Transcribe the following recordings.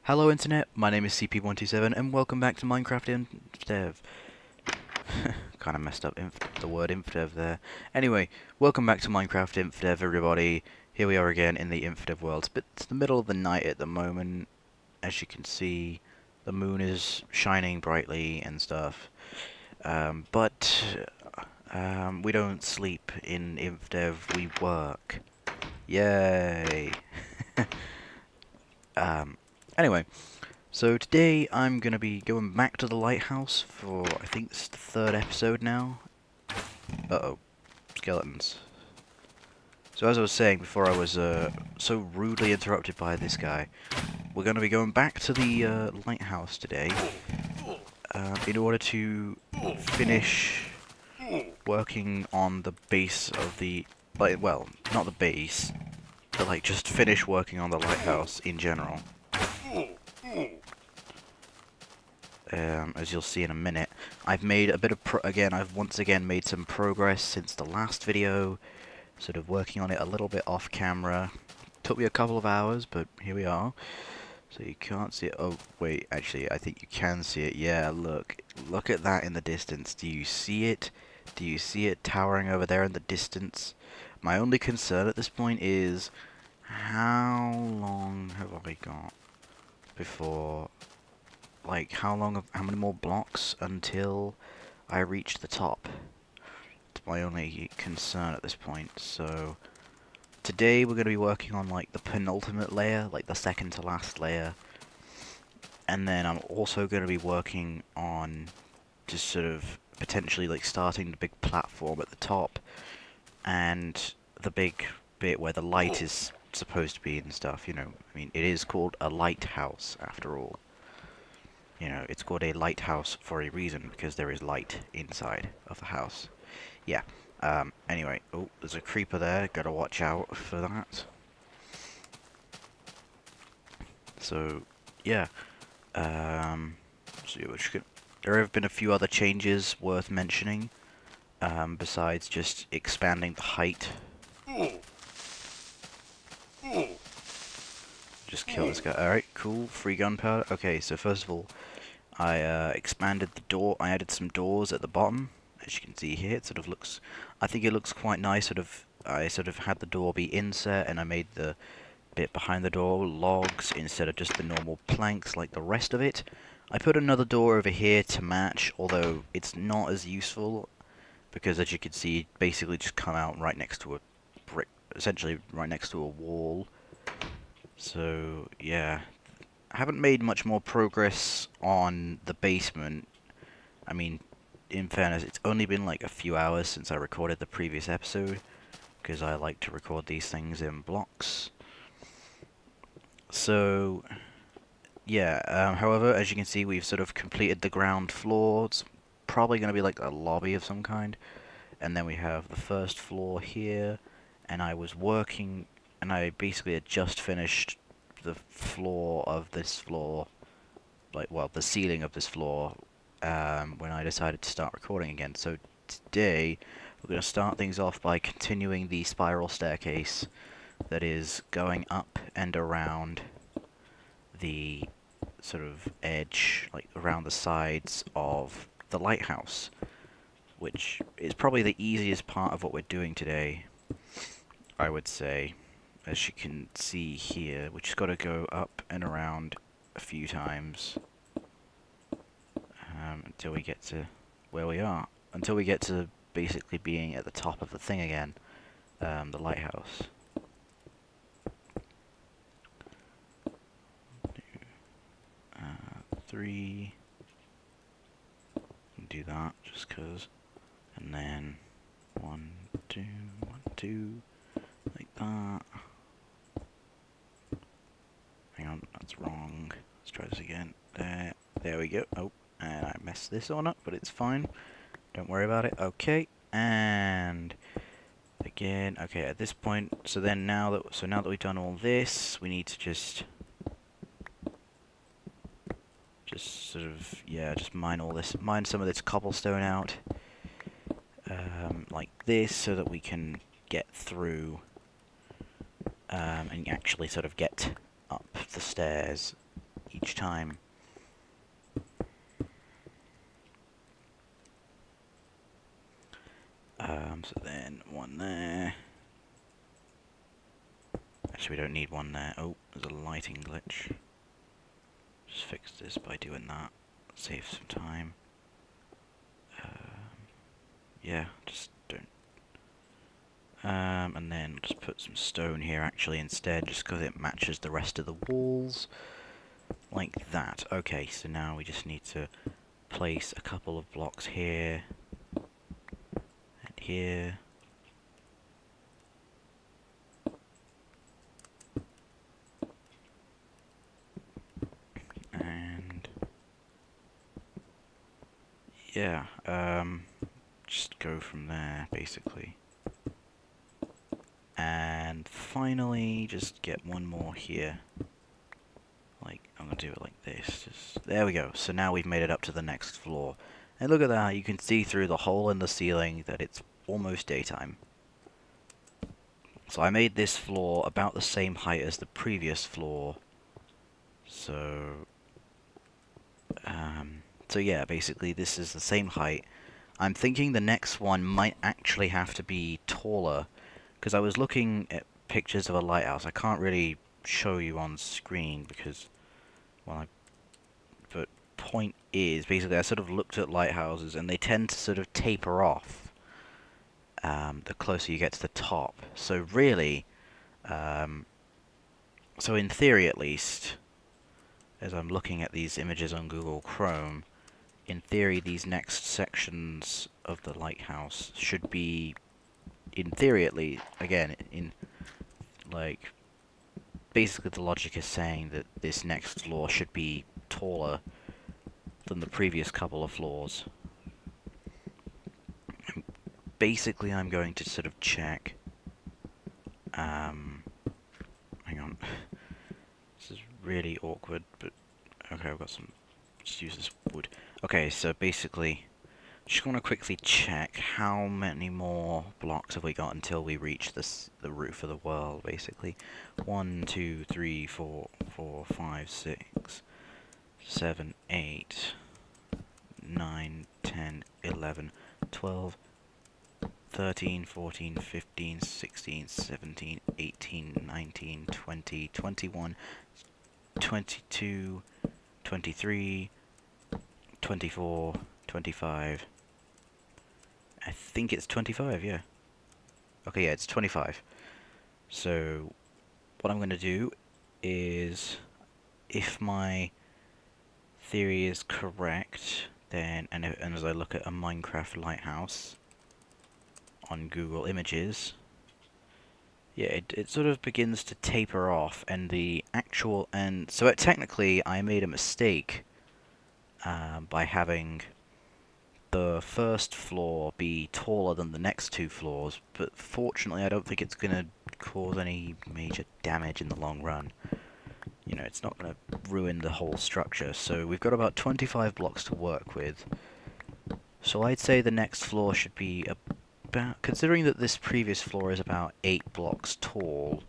Hello Internet, my name is CP127 and welcome back to Minecraft Infdev. Kinda messed up the word Infdev there. Anyway, welcome back to Minecraft Infdev everybody. Here we are again in the Infdev world. It's the middle of the night at the moment. As you can see, the moon is shining brightly and stuff. But we don't sleep in Infdev, we work. Yay! Anyway, so today I'm going to be going back to the lighthouse for, I think this is the third episode now. Uh-oh, skeletons. So as I was saying before I was so rudely interrupted by this guy, we're going to be going back to the lighthouse today in order to finish working on the base of the, well, not the base, but like just finish working on the lighthouse in general. As you'll see in a minute, I've made a bit of I've once again made some progress since the last video, sort of working on it a little bit off camera. Took me a couple of hours, but here we are. So you can't see it. Oh, wait, actually, I think you can see it. Yeah, look at that in the distance. Do you see it? Do you see it towering over there in the distance? My only concern at this point is, how long have I got before... Like, how many more blocks until I reach the top? It's my only concern at this point. So, today we're going to be working on, like, the penultimate layer, like the second to last layer. And then I'm also going to be working on just sort of potentially, like, starting the big platform at the top. And the big bit where the light is supposed to be and stuff, you know. I mean, it is called a lighthouse, after all. You know, it's called a lighthouse for a reason, because there is light inside of the house. Yeah, anyway, oh, there's a creeper there, gotta watch out for that. So, yeah, see there have been a few other changes worth mentioning, besides just expanding the height. Just kill this guy. Alright, cool, free gunpowder. Okay, so first of all, I expanded the door. I added some doors at the bottom, as you can see here. It sort of looks, I think it looks quite nice. I sort of had the door be inset, and I made the bit behind the door logs instead of just the normal planks like the rest of it. I put another door over here to match, although it's not as useful, because as you can see, it basically just come out right next to a brick, essentially right next to a wall. So yeah. I haven't made much more progress on the basement. I mean, in fairness, it's only been like a few hours since I recorded the previous episode, because I like to record these things in blocks. So, yeah, however, as you can see, we've sort of completed the ground floor. It's probably going to be like a lobby of some kind. And then we have the first floor here, and I was working, and I basically had just finished the floor of this floor, like, well, the ceiling of this floor, when I decided to start recording again. So today we're going to start things off by continuing the spiral staircase that is going up and around the sort of edge, like around the sides of the lighthouse, which is probably the easiest part of what we're doing today, I would say. As you can see here, we just got to go up and around a few times until we get to where we are. Until we get to basically being at the top of the thing again, the lighthouse. Three. Do that just 'cause, and then 1, 2, 1, 2, like that. Hang on, that's wrong. Let's try this again. There we go. Oh, and I messed this one up, but it's fine. Don't worry about it. Okay, and again. Okay, at this point, so now that we've done all this, we need to just sort of, yeah, just mine some of this cobblestone out, like this, so that we can get through, and actually sort of get up the stairs each time. So then one there. Actually, we don't need one there. Oh, there's a lighting glitch. Just fix this by doing that. Save some time. Yeah, just don't. And then just put some stone here actually instead, just because it matches the rest of the walls. Like that. Okay, so now we just need to place a couple of blocks here. And here. And yeah, just go from there basically. And finally just get one more here. Like, I'm gonna do it like this. Just there we go. So now we've made it up to the next floor. And look at that, you can see through the hole in the ceiling that it's almost daytime. So I made this floor about the same height as the previous floor. So yeah, basically this is the same height. I'm thinking the next one might actually have to be taller, because I was looking at pictures of a lighthouse. I can't really show you on screen because, well, but point is, basically I sort of looked at lighthouses and they tend to sort of taper off the closer you get to the top. So really, so in theory at least, as I'm looking at these images on Google Chrome, in theory these next sections of the lighthouse should be, in theory at least, again, in like, basically the logic is saying that this next floor should be taller than the previous couple of floors. Basically I'm going to sort of check, hang on, this is really awkward, but okay, I've got some, just use this wood. Okay, so basically, just want to quickly check how many more blocks have we got until we reach the roof of the world, basically. 1, 2, 3, 4, 5, 6, 7, 8, 9, 10, 11, 12, 13, 14, 15, 16, 17, 18, 19, 20, 21, 22, 23, 24, 25. I think it's 25, yeah. Okay, yeah, it's 25. So, what I'm going to do is, if my theory is correct, then, and as I look at a Minecraft lighthouse on Google Images, yeah, it sort of begins to taper off, and the actual, and so technically I made a mistake by having the first floor be taller than the next two floors, but fortunately I don't think it's going to cause any major damage in the long run. You know, it's not going to ruin the whole structure. So we've got about 25 blocks to work with. So I'd say the next floor should be about, considering that this previous floor is about 8 blocks tall,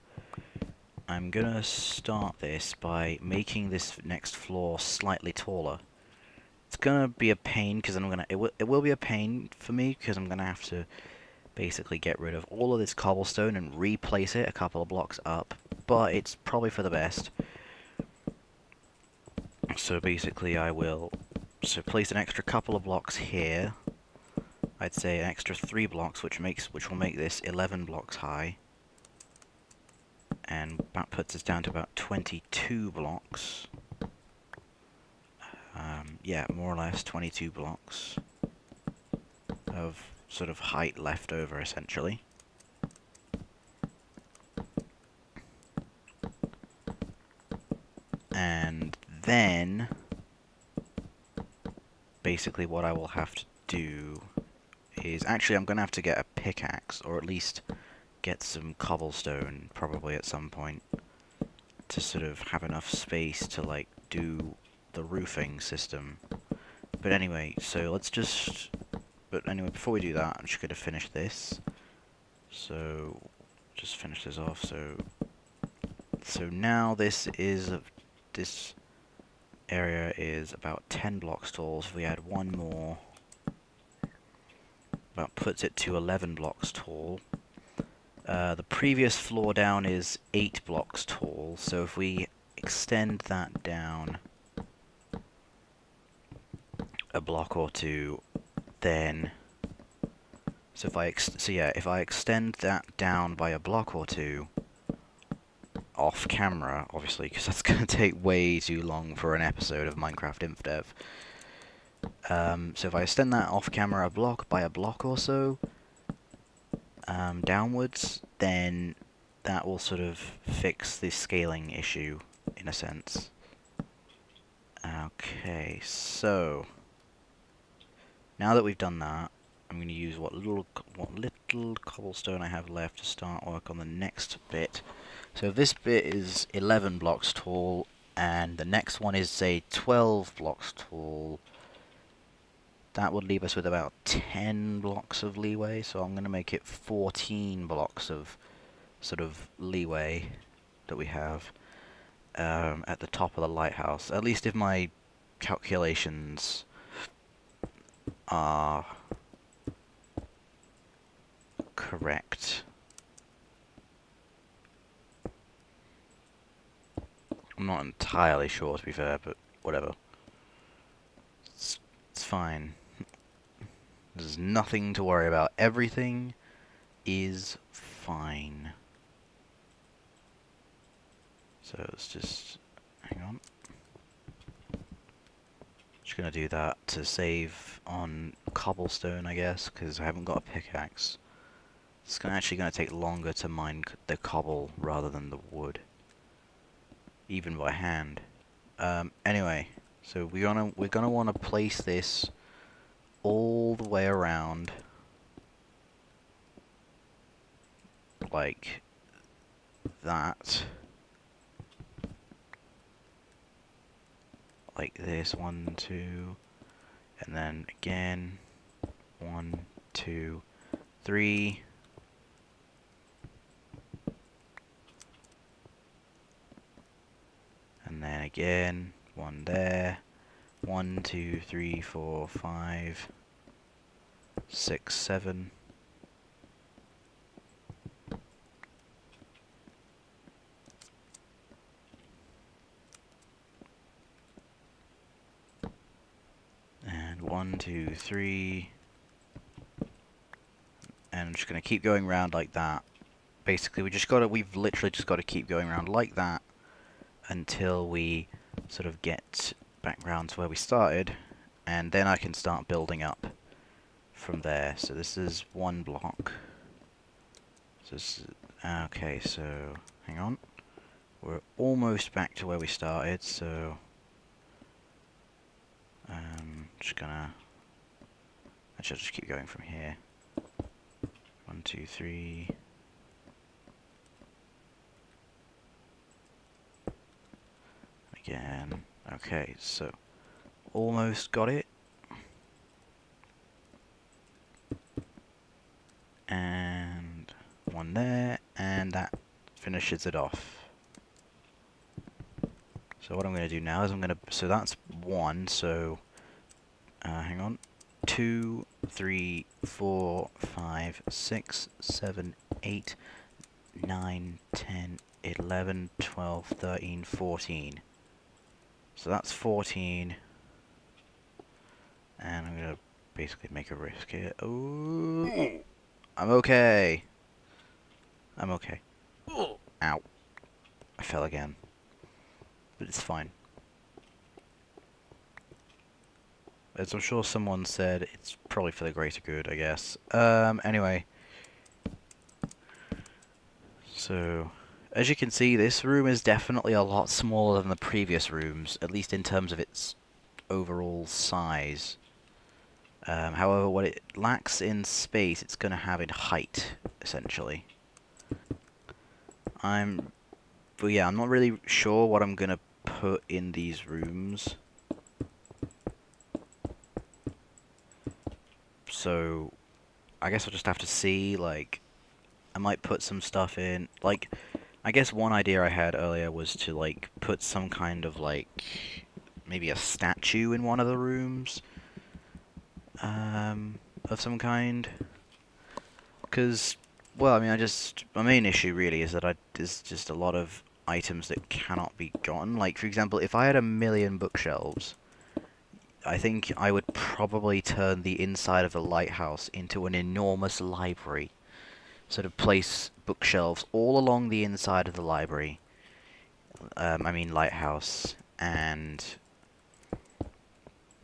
I'm going to start this by making this next floor slightly taller. It's gonna be a pain because it will be a pain for me because I'm gonna have to basically get rid of all of this cobblestone and replace it a couple of blocks up, but it's probably for the best. So basically I will place an extra couple of blocks here. I'd say an extra 3 blocks, which will make this 11 blocks high, and that puts us down to about 22 blocks. Yeah, more or less 22 blocks of sort of height left over, essentially. And then, basically what I will have to do is, actually I'm going to have to get a pickaxe, or at least get some cobblestone, probably at some point, to sort of have enough space to, like, do the roofing system. But anyway, so let's just... But anyway, before we do that, I'm just going to finish this. So, just finish this off. So now this is... area is about 10 blocks tall, so if we add one more, that puts it to 11 blocks tall. The previous floor down is 8 blocks tall, so if we extend that down a block or two, then if I extend that down by a block or two off camera, obviously, because that's going to take way too long for an episode of Minecraft Infdev. So if I extend that off camera a block by a block or so downwards, then that will sort of fix the scaling issue in a sense. Okay, so now that we've done that, I'm going to use what little cobblestone I have left to start work on the next bit. So this bit is 11 blocks tall, and the next one is, say, 12 blocks tall. That would leave us with about 10 blocks of leeway, so I'm going to make it 14 blocks of sort of leeway that we have at the top of the lighthouse. At least if my calculations are correct. I'm not entirely sure, to be fair, but whatever. It's fine. There's nothing to worry about. Everything is fine. So let's just hang on. Just gonna do that to save on cobblestone, I guess, because I haven't got a pickaxe. It's actually gonna take longer to mine the cobble rather than the wood, even by hand. Anyway, so we're gonna want to place this all the way around, like that, like this. 1, 2, and then again 1, 2, 3. And then again, 1 there, 1, 2, 3, 4, 5, 6, 7. And 1, 2, 3. And I'm just gonna keep going around like that. Basically, we've literally just gotta keep going around like that until we sort of get back round to where we started, and then I can start building up from there. So this is 1 block. So this is, okay, so hang on. We're almost back to where we started, so just gonna actually I'll just keep going from here. 1, 2, 3. Again. Okay, so almost got it. And 1 there, and that finishes it off. So what I'm going to do now is so that's 1, so hang on, 2, 3, 4, 5, 6, 7, 8, 9, 10, 11, 12, 13, 14. So that's 14, and I'm gonna basically make a risk here. Oh, I'm okay. I'm okay. Ow. I fell again. But it's fine. As I'm sure someone said, it's probably for the greater good, I guess. Anyway. So, as you can see, this room is definitely a lot smaller than the previous rooms, at least in terms of its overall size. However, what it lacks in space, it's going to have in height, essentially. But yeah, I'm not really sure what I'm going to put in these rooms. So, I guess I'll just have to see, like, I might put some stuff in, like, I guess one idea I had earlier was to, like, put some kind of, like, maybe a statue in one of the rooms of some kind. Because, well, I mean, my main issue really is that there's just a lot of items that cannot be gotten. Like, for example, if I had 1,000,000 bookshelves, I think I would probably turn the inside of the lighthouse into an enormous library. Sort of place bookshelves all along the inside of the library. I mean lighthouse, and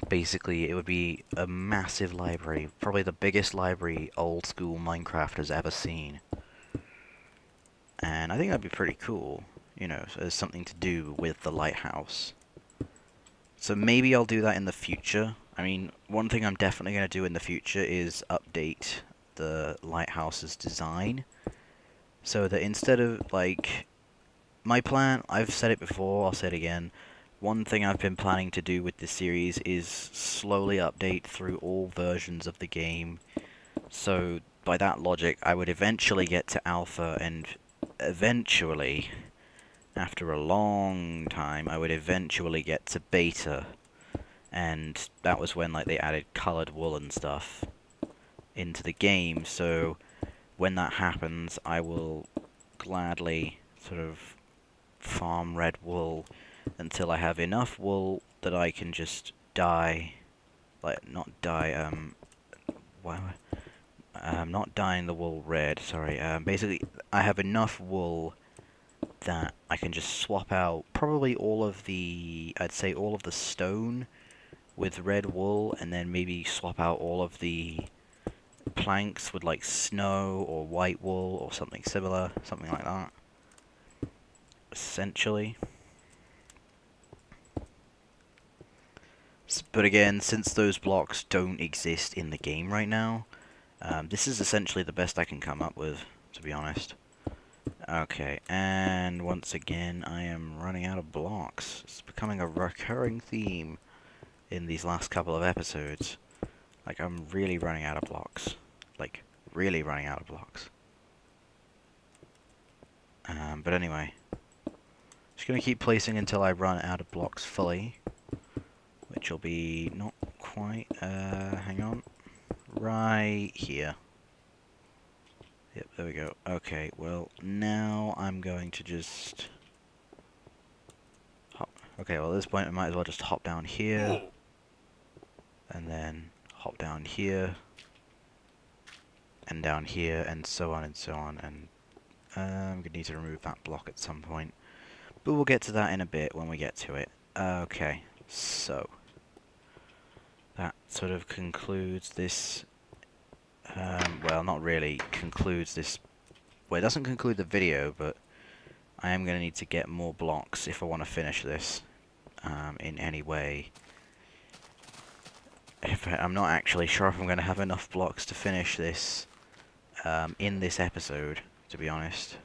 basically it would be a massive library, probably the biggest library old school Minecraft has ever seen. And I think that'd be pretty cool, you know, as something to do with the lighthouse. So maybe I'll do that in the future. I mean, one thing I'm definitely going to do in the future is update the lighthouse's design. So that instead of, like, my plan, I've said it before, I'll say it again, one thing I've been planning to do with this series is slowly update through all versions of the game. So, by that logic, I would eventually get to Alpha, and eventually, after a long time, I would eventually get to Beta. And that was when, like, they added colored wool and stuff into the game, so when that happens, I will gladly sort of farm red wool until I have enough wool that I can just dye, like, not dye, not dyeing the wool red, sorry, basically, I have enough wool that I can just swap out probably all of the, I'd say all of the stone with red wool, and then maybe swap out all of the planks with, like, snow or white wool or something similar, something like that, essentially. But again, since those blocks don't exist in the game right now, this is essentially the best I can come up with, to be honest. Okay, and once again, I am running out of blocks. It's becoming a recurring theme in these last couple of episodes. Like, I'm really running out of blocks. Like, really running out of blocks. But anyway, just gonna keep placing until I run out of blocks fully, which will be not quite, hang on, right here. Yep, there we go. Okay, well, now I'm going to just hop. Okay, well, at this point I might as well just hop down here, and then hop down here, and down here, and so on and so on, and I'm gonna need to remove that block at some point, but we'll get to that in a bit when we get to it. Okay, so that sort of concludes this, well, not really concludes this, well, it doesn't conclude the video, but I am gonna need to get more blocks if I want to finish this, in any way. I'm not actually sure if I'm going to have enough blocks to finish this in this episode, to be honest.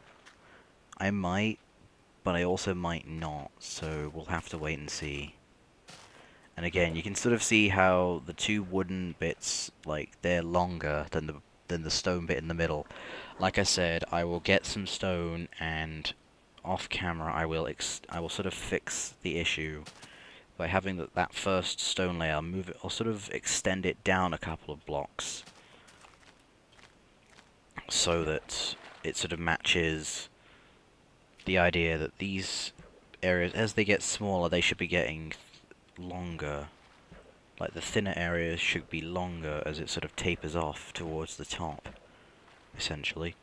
I might, but I also might not, so we'll have to wait and see. And again, you can sort of see how the two wooden bits, like, they're longer than the stone bit in the middle. Like I said, I will get some stone, and off camera I will sort of fix the issue by having that first stone layer, move it, or sort of extend it down a couple of blocks, so that it sort of matches the idea that these areas, as they get smaller, they should be getting longer. Like, the thinner areas should be longer as it sort of tapers off towards the top, essentially.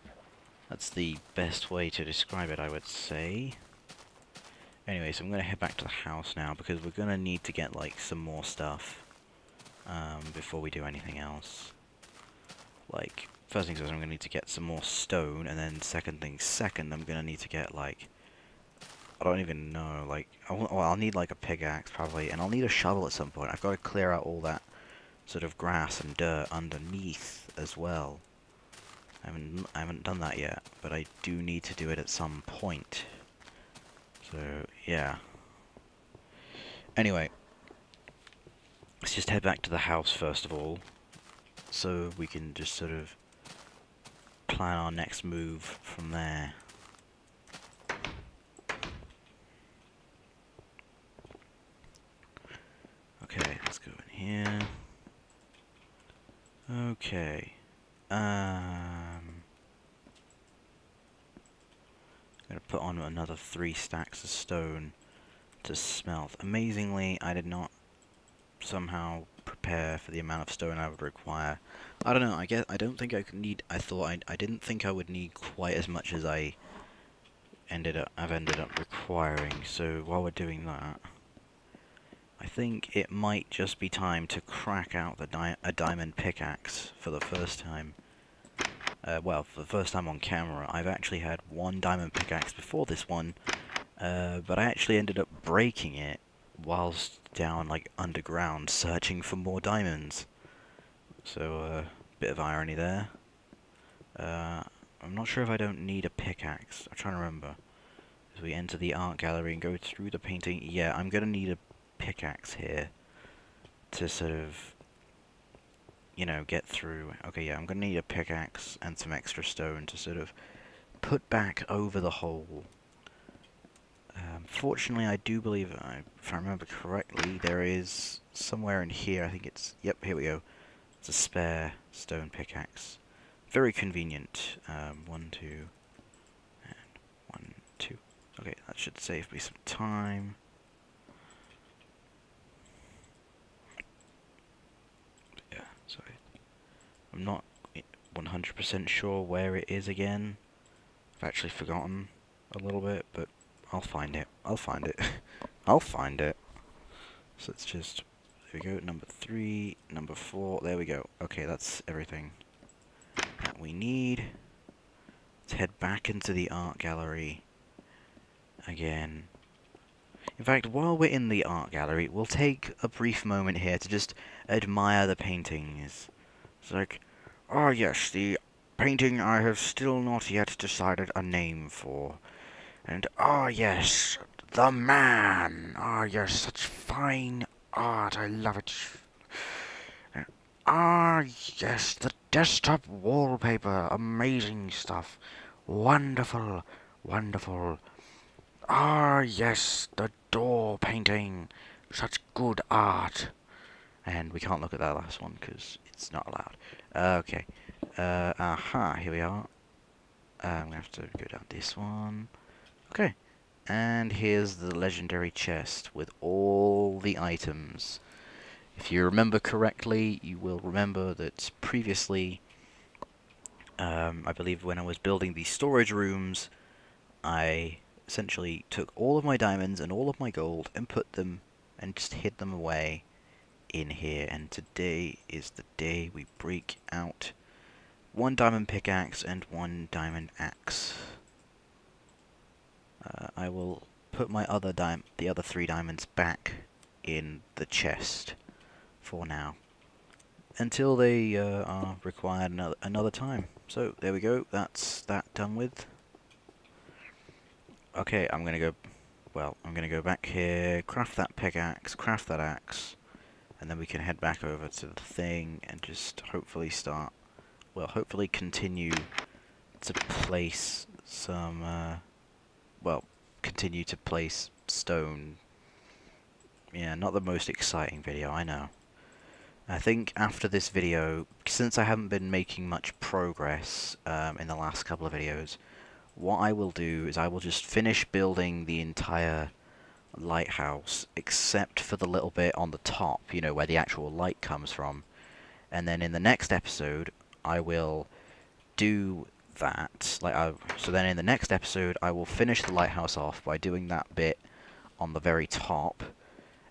That's the best way to describe it, I would say. Anyway, so I'm going to head back to the house now, because we're going to need to get, like, some more stuff before we do anything else. Like, first things first, I'm going to need to get some more stone, and then second things second, I'm going to need to get, like, I don't even know, like, I'll need, like, a pickaxe, probably, and I'll need a shovel at some point. I've got to clear out all that sort of grass and dirt underneath as well. I haven't done that yet, but I do need to do it at some point. So, yeah. Anyway, let's just head back to the house first of all, so we can just sort of plan our next move from there. here. Okay. I'm gonna put on another 3 stacks of stone to smelt. Amazingly, I did not somehow prepare for the amount of stone I would require. I don't know, I don't think I could need, I didn't think I would need quite as much as I've ended up requiring, so while we're doing that, I think it might just be time to crack out a diamond pickaxe for the first time. Well, for the first time on camera. I've actually had one diamond pickaxe before this one, but I actually ended up breaking it whilst down, like, underground, searching for more diamonds. So, bit of irony there. I'm not sure if I don't need a pickaxe. I'm trying to remember. As we enter the art gallery and go through the painting, yeah, I'm gonna need a pickaxe here to sort of, you know, get through. Okay, yeah, I'm gonna need a pickaxe and some extra stone to sort of put back over the hole. Fortunately, I do believe, if I remember correctly, there is somewhere in here, I think it's, yep, here we go. It's a spare stone pickaxe. Very convenient. 1, 2, and 1, 2. Okay, that should save me some time. Yeah, sorry. I'm not 100% sure where it is again. I've actually forgotten a little bit, but I'll find it. I'll find it. I'll find it. So it's just, there we go, number 3, number 4, there we go. Okay, that's everything that we need. Let's head back into the art gallery again. In fact, while we're in the art gallery, we'll take a brief moment here to just admire the paintings. It's like, ah yes, the painting I have still not yet decided a name for. And ah yes, the man! Ah yes, such fine art, I love it. And, ah yes, the desktop wallpaper, amazing stuff. Wonderful, wonderful. Ah yes, the door painting, such good art. And we can't look at that last one because it's not allowed. Okay, aha, here we are. I'm gonna have to go down this one. Okay, and here's the legendary chest with all the items. If you remember correctly, you will remember that previously, I believe when I was building the storage rooms, I essentially took all of my diamonds and all of my gold and put them and just hid them away in here. And today is the day we break out 1 diamond pickaxe and 1 diamond axe. I will put my the other 3 diamonds back in the chest for now, until they are required another time. So there we go. That's that done with. Okay, I'm gonna go back here, craft that pickaxe, craft that axe, and then we can head back over to the thing and just hopefully hopefully continue to place some continue to place stone. Yeah, not the most exciting video, I know. I think after this video, since I haven't been making much progress in the last couple of videos, what I will do is I will just finish building the entire lighthouse, except for the little bit on the top, you know, where the actual light comes from. And then in the next episode, I will do that. So then in the next episode, I will finish the lighthouse off by doing that bit on the very top.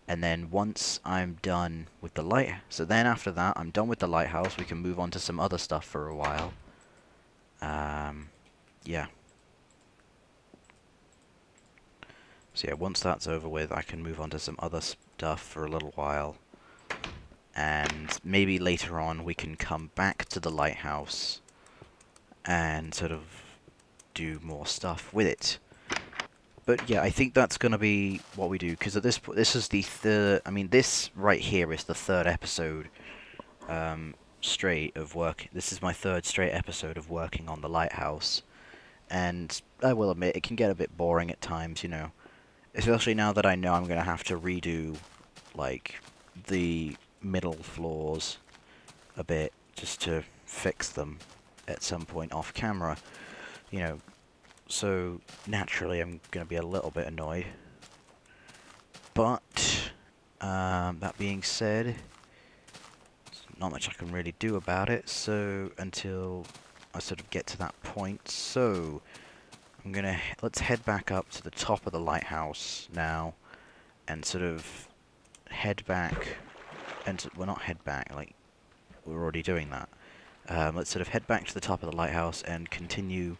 And then once I'm done with the so then after that, I'm done with the lighthouse, we can move on to some other stuff for a while. Yeah. So yeah, once that's over with, I can move on to some other stuff for a little while. And maybe later on we can come back to the lighthouse and sort of do more stuff with it. But yeah, I think that's going to be what we do, because at this point, this is the third, I mean, this right here is the 3rd episode straight of work. This is my 3rd straight episode of working on the lighthouse, and I will admit, it can get a bit boring at times, you know, especially now that I know I'm going to have to redo, like, the middle floors a bit, just to fix them at some point off camera. You know, so naturally I'm going to be a little bit annoyed. But, that being said, there's not much I can really do about it, so until I sort of get to that point. So, let's head back up to the top of the lighthouse now, and sort of head back, and well, not head back, like, we're already doing that. Let's sort of head back to the top of the lighthouse and continue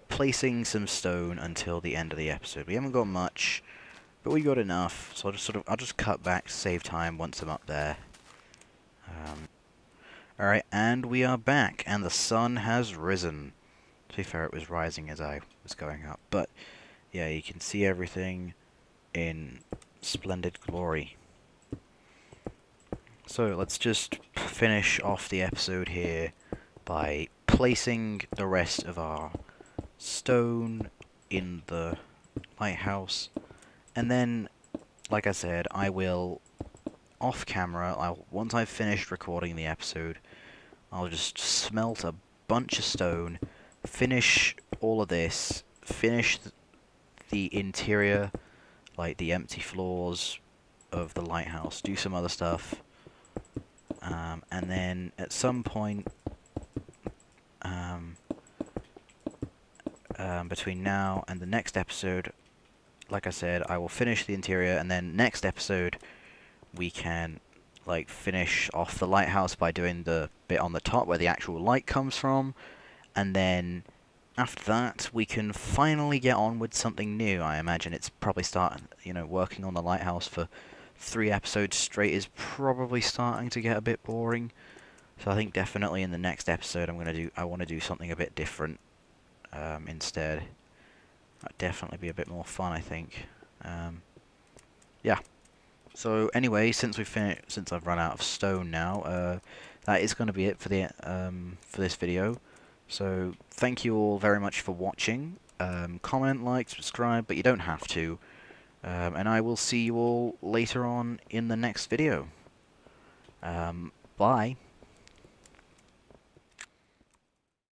placing some stone until the end of the episode. We haven't got much, but we got enough, so I'll just cut back to save time once I'm up there. Alright, and we are back, and the sun has risen. To be fair, it was rising as I was going up, but yeah, you can see everything in splendid glory. So let's just finish off the episode here by placing the rest of our stone in the lighthouse, and then, like I said, I will, off camera, once I've finished recording the episode, I'll just smelt a bunch of stone, finish all of this, finish the interior, like the empty floors of the lighthouse, do some other stuff, and then at some point between now and the next episode, like I said, I will finish the interior, and then next episode we can like finish off the lighthouse by doing the bit on the top where the actual light comes from, and then after that we can finally get on with something new. I imagine it's probably working on the lighthouse for 3 episodes straight is probably starting to get a bit boring. So I think definitely in the next episode I want to do something a bit different instead. That'd definitely be a bit more fun, I think. Yeah. So anyway, since I've run out of stone now, that is going to be it for the for this video. So thank you all very much for watching. Comment, like, subscribe, but you don't have to. And I will see you all later on in the next video. Bye.